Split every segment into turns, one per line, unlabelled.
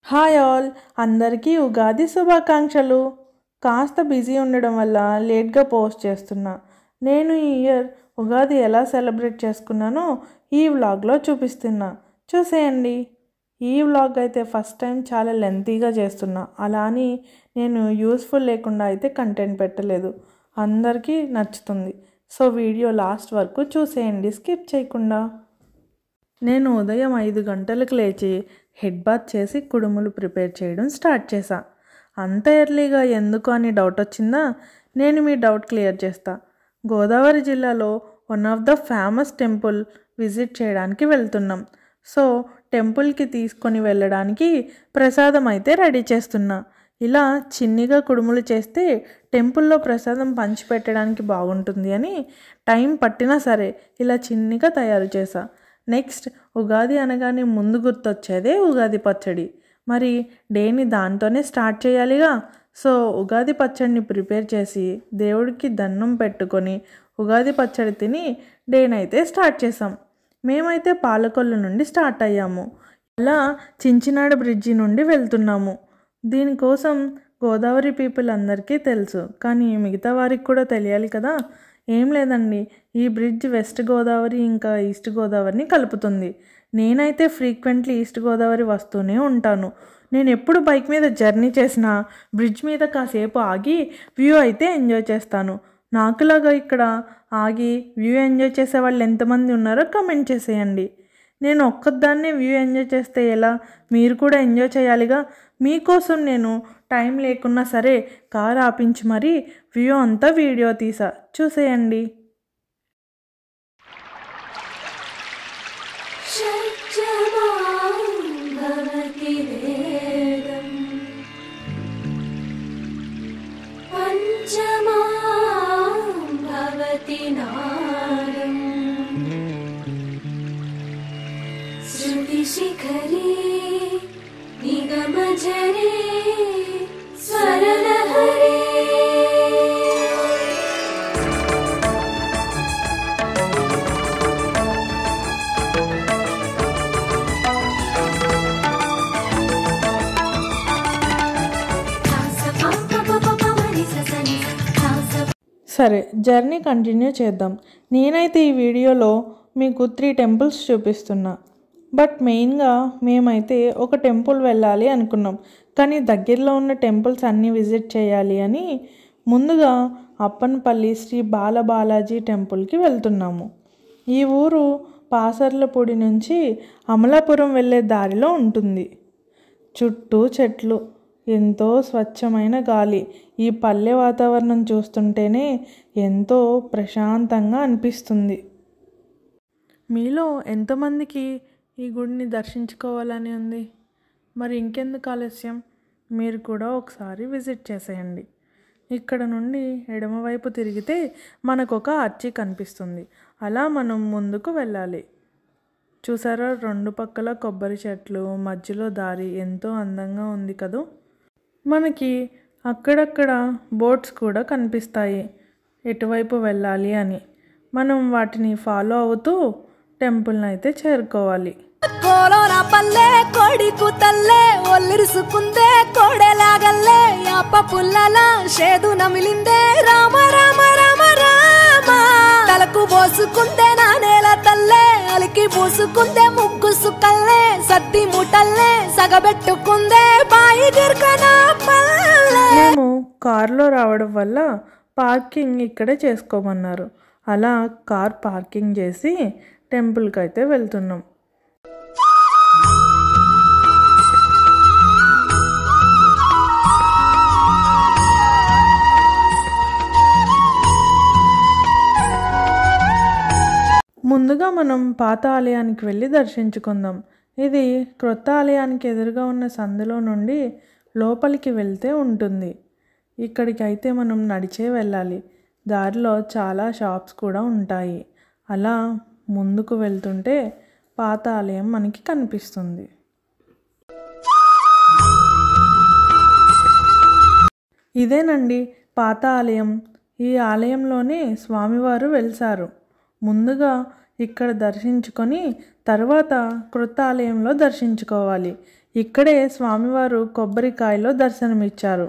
Hi all, అందరికీ ఉగాది శుభాకాంక్షలు. కాస్త బిజీ ఉండడం వల్ల లేట్గా పోస్ట్ చేస్తున్నా. నేను ఈ ఇయర్ ఉగాది ఎలా సెలబ్రేట్ చేసుకున్నానో ఈ వ్లాగ్లో చూపిస్తున్నా, చూసేయండి. ఈ వ్లాగ్ అయితే ఫస్ట్ టైం చాలా లెంతీగా చేస్తున్నా. అలా అని నేను యూస్ఫుల్ లేకుండా అయితే కంటెంట్ పెట్టలేదు. అందరికీ నచ్చుతుంది. సో వీడియో లాస్ట్ వరకు చూసేయండి, స్కిప్ చేయకుండా. నేను ఉదయం 5 గంటలకు లేచి హెడ్ బాత్ చేసి కుడుములు ప్రిపేర్ చేయడం స్టార్ట్ చేశా. అంత ఎర్లీగా ఎందుకు అని డౌట్ వచ్చిందా? నేను మీ డౌట్ క్లియర్ చేస్తా. గోదావరి జిల్లాలో one of the famous temple visit చేయడానికి వెళ్తున్నాం. సో టెంపుల్కి తీసుకొని వెళ్ళడానికి ప్రసాదం అయితే రెడీ చేస్తున్నా. ఇలా చిన్నిగా కుడుములు చేస్తే టెంపుల్లో ప్రసాదం పంచిపెట్టడానికి బాగుంటుంది అని టైం పట్టినా సరే ఇలా చిన్నిగా తయారు చేశా. నెక్స్ట్, ఉగాది అనగానే ముందు గుర్తొచ్చేదే ఉగాది పచ్చడి. మరి డేని దాంతోనే స్టార్ట్ చేయాలిగా. సో ఉగాది పచ్చడిని ప్రిపేర్ చేసి దేవుడికి దండం పెట్టుకొని ఉగాది పచ్చడి తిని డేనైతే స్టార్ట్ చేసాం. మేమైతే పాలకొల్లు నుండి స్టార్ట్ అయ్యాము. అలా చించినాడ బ్రిడ్జి నుండి వెళ్తున్నాము. దీనికోసం గోదావరి పీపుల్ అందరికీ తెలుసు, కానీ మిగతా వారికి కూడా తెలియాలి కదా. ఏం లేదండి, ఈ బ్రిడ్జ్ వెస్ట్ గోదావరి ఇంకా ఈస్ట్ గోదావరిని కలుపుతుంది. నేనైతే ఫ్రీక్వెంట్లీ ఈస్ట్ గోదావరి వస్తూనే ఉంటాను. నేను ఎప్పుడు బైక్ మీద జర్నీ చేసినా బ్రిడ్జ్ మీద కాసేపు ఆగి వ్యూ అయితే ఎంజాయ్ చేస్తాను. నాకులాగా ఇక్కడ ఆగి వ్యూ ఎంజాయ్ చేసే వాళ్ళు ఎంతమంది ఉన్నారో కమెంట్ చేసేయండి. నేను ఒక్కదాన్నే వ్యూ ఎంజాయ్ చేస్తే ఎలా? మీరు కూడా ఎంజాయ్ చేయాలిగా. మీకోసం నేను టైం లేకున్నా సరే కార్ ఆపించి మరీ వ్యూ అంతా వీడియో తీసా, చూసేయండి.
శిఖరి నిగమజరే స్వరలహరి.
సరే, జర్నీ కంటిన్యూ చేద్దాం. నేనైతే ఈ వీడియోలో మీకు 3 టెంపుల్స్ చూపిస్తున్నా. బట్ మెయిన్గా మేమైతే ఒక టెంపుల్ వెళ్ళాలి అనుకున్నాం, కానీ దగ్గరలో ఉన్న టెంపుల్స్ అన్నీ విజిట్ చేయాలి అని ముందుగా అప్పనపల్లి శ్రీ బాలబాలాజీ టెంపుల్కి వెళ్తున్నాము. ఈ ఊరు పాసర్లపూడి నుంచి అమలాపురం వెళ్ళే దారిలో ఉంటుంది. చుట్టూ చెట్లు, ఎంతో స్వచ్ఛమైన గాలి. ఈ పల్లె వాతావరణం చూస్తుంటేనే ఎంతో ప్రశాంతంగా అనిపిస్తుంది. మీలో ఎంతమందికి ఈ గుడిని దర్శించుకోవాలని ఉంది? మరి ఇంకెందుకు ఆలస్యం, మీరు కూడా ఒకసారి విజిట్ చేసేయండి. ఇక్కడ నుండి ఎడమవైపు తిరిగితే మనకు ఒక ఆర్చి కనిపిస్తుంది. అలా మనం ముందుకు వెళ్ళాలి. చూసారా, 2 పక్కల కొబ్బరి చెట్లు, మధ్యలో దారి ఎంతో అందంగా ఉంది కదూ. మనకి అక్కడక్కడ బోట్స్ కూడా కనిపిస్తాయి ఎటువైపు వెళ్ళాలి అని. మనం వాటిని ఫాలో అవుతూ టెంపుల్ని అయితే చేరుకోవాలి.
కోలోనా పల్లె కోడి కూతల్లే ఒల్లిరుసుకుందే కోడెలాగల్లే యాప పుల్లల షేదు నమిలిందే రామ రామ రామ రామ. తలకు పోసుకుందే నానేల తల్లే అలికి పూసుకుందే ముగ్గు సుక్కల్లే సద్ది ముటల్లే సగబెట్టుకుందే బాయి గిర్కన పల్లె.
మేము కారులో రావడం వల్ల పార్కింగ్ ఇక్కడే చేసుకోమన్నారు. అలా కార్ పార్కింగ్ చేసి టెంపుల్కి అయితే వెళ్తున్నాం. ముందుగా మనం పాత ఆలయానికి వెళ్ళి దర్శించుకుందాం. ఇది క్రొత్త ఆలయానికి ఎదురుగా ఉన్న సందులో నుండి లోపలికి వెళ్తే ఉంటుంది. ఇక్కడికి అయితే మనం నడిచే వెళ్ళాలి. దారిలో చాలా షాప్స్ కూడా ఉంటాయి. అలా ముందుకు వెళ్తుంటే పాత ఆలయం మనకి కనిపిస్తుంది. ఇదేనండి పాత ఆలయం. ఈ ఆలయంలోనే స్వామివారు వెలిసారు. ముందుగా ఇక్కడ దర్శించుకొని తర్వాత క్రొత్త ఆలయంలో దర్శించుకోవాలి. ఇక్కడే స్వామివారు కొబ్బరికాయలో దర్శనమిచ్చారు.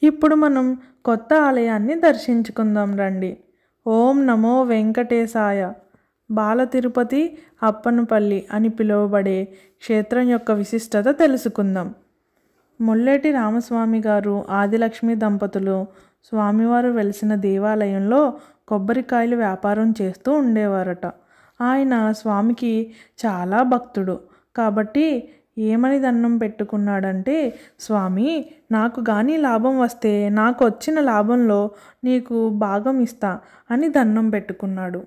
ఇప్పుడు మనం కొత్త ఆలయాన్ని దర్శించుకుందాం రండి. ఓం నమో వెంకటేశాయ. బాల తిరుపతి అప్పనపల్లి అని పిలువబడే క్షేత్రం యొక్క విశిష్టత తెలుసుకుందాం. ముల్లెటి రామస్వామి గారు, ఆదిలక్ష్మి దంపతులు స్వామివారు వెలిసిన దేవాలయంలో కొబ్బరికాయలు వ్యాపారం చేస్తూ ఉండేవారట. ఆయన స్వామికి చాలా భక్తుడు కాబట్టి ఏమని దండం పెట్టుకున్నాడంటే, స్వామి నాకు కానీ లాభం వస్తే నాకు వచ్చిన లాభంలో నీకు భాగం ఇస్తా అని దండం పెట్టుకున్నాడు.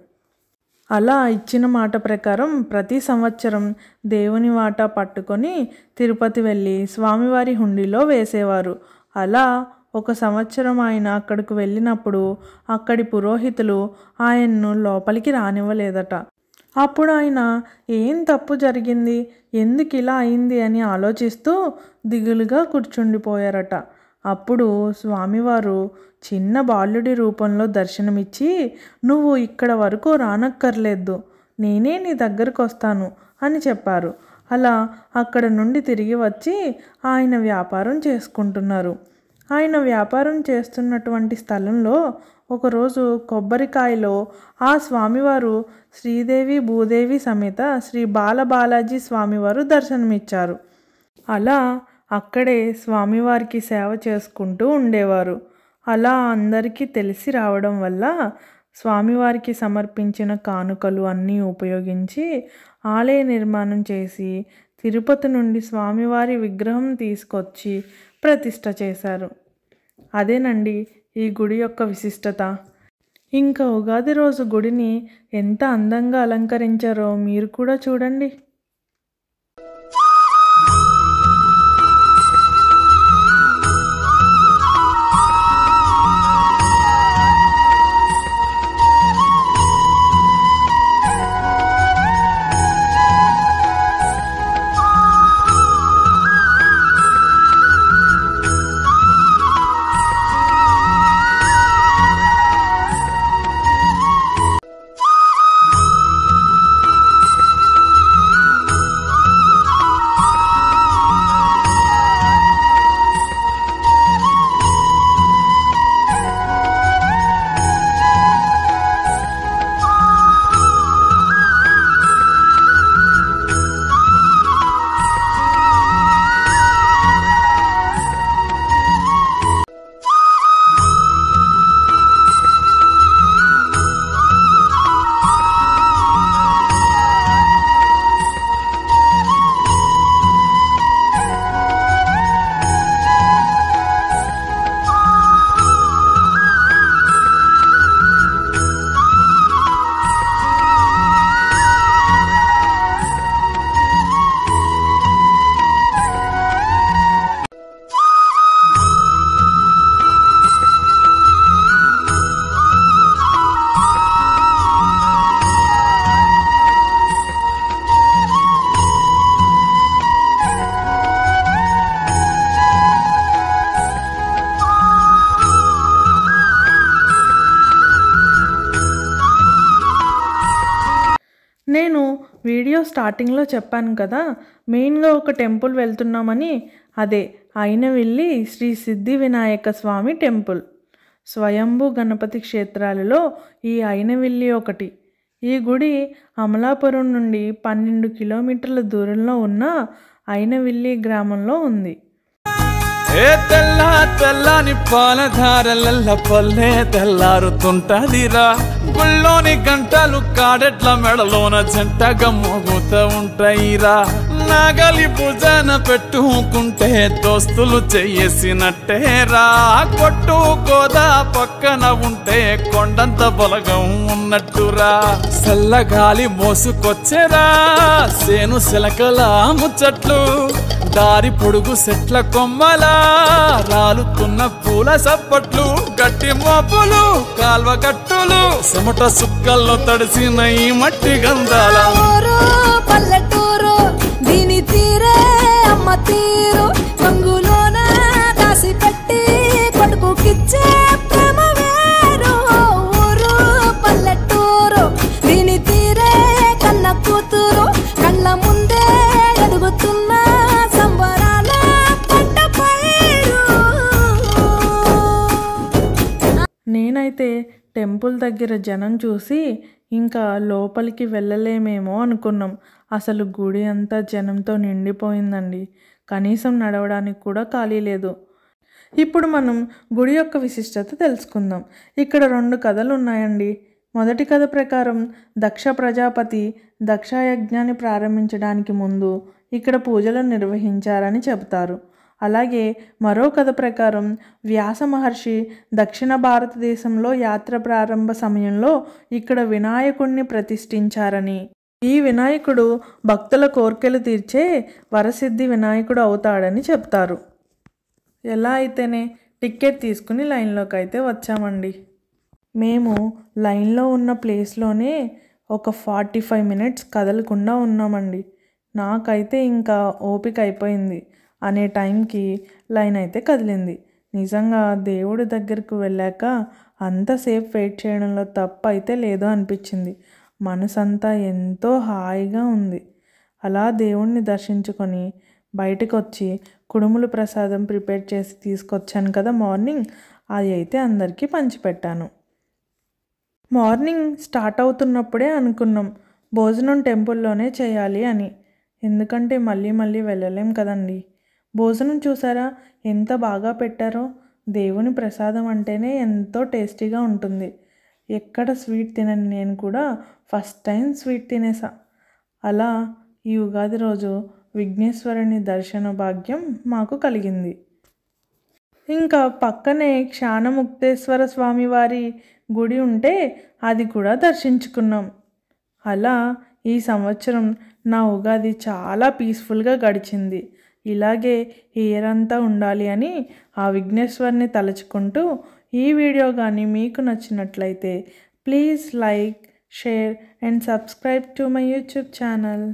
అలా ఇచ్చిన మాట ప్రకారం ప్రతి సంవత్సరం దేవుని వాటా పట్టుకొని తిరుపతి వెళ్ళి స్వామివారి హుండీలో వేసేవారు. అలా ఒక సంవత్సరం ఆయన అక్కడికి వెళ్ళినప్పుడు అక్కడి పురోహితులు ఆయన్ను లోపలికి రానివ్వలేదట. అప్పుడు ఆయన ఏం తప్పు జరిగింది, ఎందుకు ఇలా అయింది అని ఆలోచిస్తూ దిగులుగా కూర్చుండిపోయారట. అప్పుడు స్వామివారు చిన్న బాలుడి రూపంలో దర్శనమిచ్చి, నువ్వు ఇక్కడ వరకు రానక్కర్లేదు, నేనే నీ దగ్గరకు వస్తాను అని చెప్పారు. అలా అక్కడ నుండి తిరిగి వచ్చి ఆయన వ్యాపారం చేసుకుంటున్నారు. ఆయన వ్యాపారం చేస్తున్నటువంటి స్థలంలో ఒకరోజు కొబ్బరికాయలో ఆ స్వామివారు శ్రీదేవి భూదేవి సమేత శ్రీ బాలబాలాజీ స్వామివారు దర్శనమిచ్చారు. అలా అక్కడే స్వామివారికి సేవ చేసుకుంటూ ఉండేవారు. అలా అందరికీ తెలిసి రావడం వల్ల స్వామివారికి సమర్పించిన కానుకలు అన్నీ ఉపయోగించి ఆలయ నిర్మాణం చేసి తిరుపతి నుండి స్వామివారి విగ్రహం తీసుకొచ్చి ప్రతిష్ఠ చేశారు. అదేనండి ఈ గుడి యొక్క విశిష్టత. ఇంకా ఉగాది రోజు గుడిని ఎంత అందంగా అలంకరించారో మీరు కూడా చూడండి. నేను వీడియో స్టార్టింగ్లో చెప్పాను కదా, మెయిన్గా ఒక టెంపుల్ వెళ్తున్నామని. అదే అయినవిల్లి శ్రీ సిద్ధి వినాయక స్వామి టెంపుల్. స్వయంభూ గణపతి క్షేత్రాలలో ఈ అయినవిల్లి ఒకటి. ఈ గుడి అమలాపురం నుండి 12 కిలోమీటర్ల దూరంలో ఉన్న అయినవిల్లి గ్రామంలో ఉంది.
ఏ తెల్ల తెల్లని పాలధారలల్ల పల్లె తెల్లారుతుంటదిరా గుళ్ళోని గంటలు కాడెట్ల మెడలోన జంటగా మోగుతూ ఉంటాయిరా నాగలి భుజన పెట్టుకుంటే దోస్తులు చెయ్యేసినట్టేరా కొట్టు గోదా పక్కన ఉంటే కొండంత బలగం ఉన్నట్టురా చల్లగాలి మోసుకొచ్చేరా సేను శిలకల ముచ్చట్లు దారి పొడుగు సెట్ల కొమ్మలా రాలుతున్న పూల సప్పట్లు గట్టి మోపులు కాల్వ గట్టులు చెమట సుక్కల్లో తడిసిన ఈ మట్టి గంధాల
పల్లెటూరు దీని తీరే అమ్మ తీరు రంగులోన దాసి పెట్టి కొడుకుకిచ్చే ప్రేమ వేరు ఊరు పల్లెటూరు దీని తీరే కన్న కూతురు కళ్ళ ముందే ఎదుగుతున్న సంబరాల పంట పైరు.
నేనైతే టెంపుల్ దగ్గర జనం చూసి ఇంకా లోపలికి వెళ్ళలేమేమో అనుకున్నాం. అసలు గుడి అంతా జనంతో నిండిపోయిందండి. కనీసం నడవడానికి కూడా ఖాళీ లేదు. ఇప్పుడు మనం గుడి యొక్క విశిష్టత తెలుసుకుందాం. ఇక్కడ 2 కథలు ఉన్నాయండి. మొదటి కథ ప్రకారం దక్ష ప్రజాపతి దక్షయజ్ఞాన్ని ప్రారంభించడానికి ముందు ఇక్కడ పూజలు నిర్వహించారని చెబుతారు. అలాగే మరో కథ ప్రకారం వ్యాస మహర్షి దక్షిణ భారతదేశంలో యాత్ర ప్రారంభ సమయంలో ఇక్కడ వినాయకుడిని ప్రతిష్ఠించారని, ఈ వినాయకుడు భక్తుల కోర్కెలు తీర్చే వరసిద్ధి వినాయకుడు అవుతాడని చెప్తారు. ఎలా అయితేనే టికెట్ తీసుకుని లైన్లోకి అయితే వచ్చామండి. మేము లైన్లో ఉన్న ప్లేస్లోనే ఒక 45 మినిట్స్ కదలకుండా ఉన్నామండి. నాకైతే ఇంకా ఓపిక అయిపోయింది అనే టైంకి లైన్ అయితే కదిలింది. నిజంగా దేవుడి దగ్గరకు వెళ్ళాక అంతసేపు వెయిట్ చేయడంలో తప్పు అయితే లేదో అనిపించింది. మనసంతా ఎంతో హాయిగా ఉంది. అలా దేవుణ్ణి దర్శించుకొని బయటకు వచ్చి కుడుములు ప్రసాదం ప్రిపేర్ చేసి తీసుకొచ్చాను కదా మార్నింగ్, అది అయితే అందరికీ పంచిపెట్టాను. మార్నింగ్ స్టార్ట్ అవుతున్నప్పుడే అనుకున్నాం భోజనం టెంపుల్లోనే చేయాలి అని. ఎందుకంటే మళ్ళీ మళ్ళీ వెళ్ళలేం కదండి. భోజనం చూసారా ఎంత బాగా పెట్టారో. దేవుని ప్రసాదం అంటేనే ఎంతో టేస్టీగా ఉంటుంది. ఎక్కడ స్వీట్ తినని నేను కూడా ఫస్ట్ టైం స్వీట్ తినేసా. అలా ఈ ఉగాది రోజు విఘ్నేశ్వరుని దర్శన భాగ్యం మాకు కలిగింది. ఇంకా పక్కనే క్షాణముక్తేశ్వర స్వామివారి గుడి ఉంటే అది కూడా దర్శించుకున్నాం. అలా ఈ సంవత్సరం నా ఉగాది చాలా పీస్ఫుల్గా గడిచింది. ఇలాగే ఇయర్ అంతా ఉండాలి అని ఆ విఘ్నేశ్వరుని తలుచుకుంటూ ఈ వీడియో కానీ మీకు నచ్చినట్లయితే please like, share and subscribe to my YouTube channel.